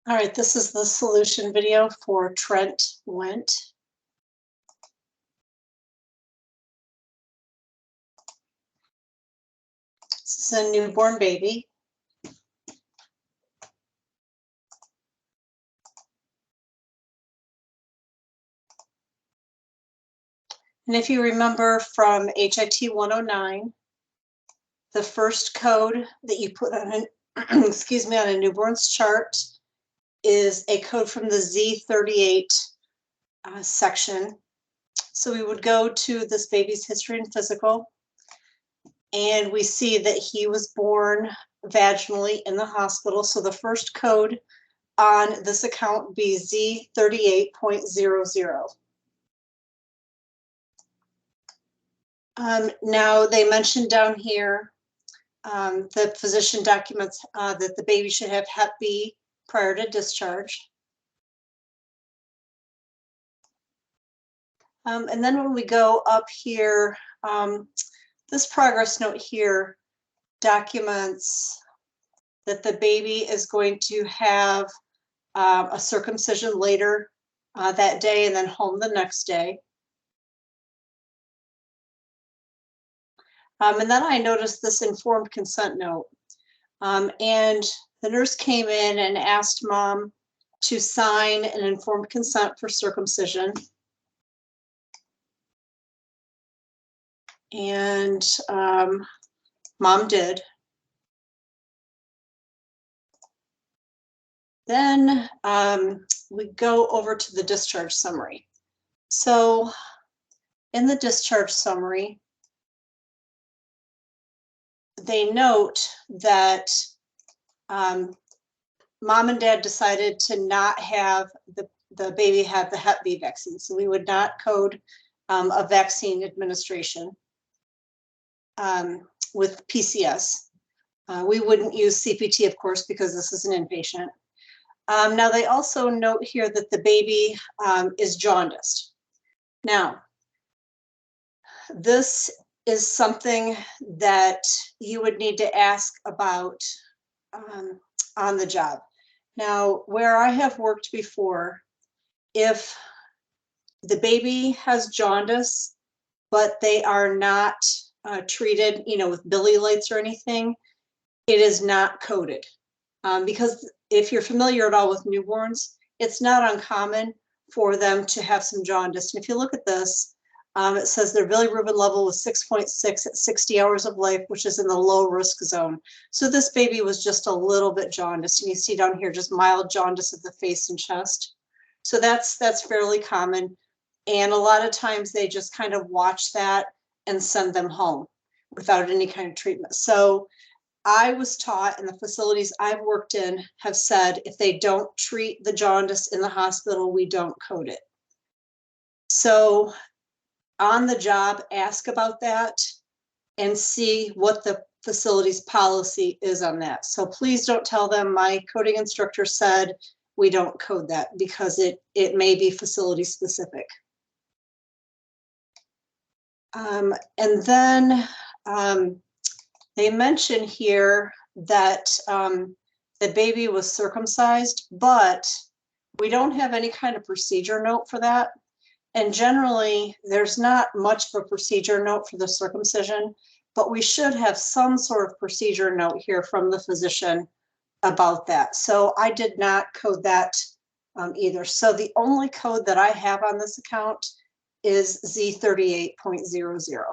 All right, this is the solution video for Trent Went. This is a newborn baby. And if you remember from HIT 109, the first code that you put on an excuse me, on a newborn's chart is a code from the Z38 section. So we would go to this baby's history and physical, and we see that he was born vaginally in the hospital. So the first code on this account would be Z38.00. Now they mentioned down here the physician documents that the baby should have Hep B prior to discharge. And then when we go up here, this progress note here documents that the baby is going to have a circumcision later that day and then home the next day. And then I noticed this informed consent note. And the nurse came in and asked mom to sign an informed consent for circumcision. And mom did. Then we go over to the discharge summary. So in the discharge summary, they note that mom and dad decided to not have the baby have the Hep B vaccine. So we would not code a vaccine administration with PCS. We wouldn't use CPT, of course, because this is an inpatient. Now they also note here that the baby is jaundiced. Now, this is something that you would need to ask about on the job. Now, where I have worked before, if the baby has jaundice, but they are not treated, with Billy lights or anything, it is not coded. Because if you're familiar at all with newborns, it's not uncommon for them to have some jaundice. And if you look at this, it says their bilirubin level was 6.6 at 60 hours of life, which is in the low risk zone. So this baby was just a little bit jaundiced. And you see down here just mild jaundice of the face and chest. So that's fairly common. And a lot of times they just kind of watch that and send them home without any kind of treatment. So I was taught, and the facilities I've worked in have said, if they don't treat the jaundice in the hospital, we don't code it. So on the job, ask about that and see what the facility's policy is on that. So please don't tell them my coding instructor said we don't code that, because it may be facility specific. And then they mention here that the baby was circumcised, but we don't have any kind of procedure note for that. And generally, there's not much of a procedure note for the circumcision, but we should have some sort of procedure note here from the physician about that. So I did not code that either. So the only code that I have on this account is Z38.00.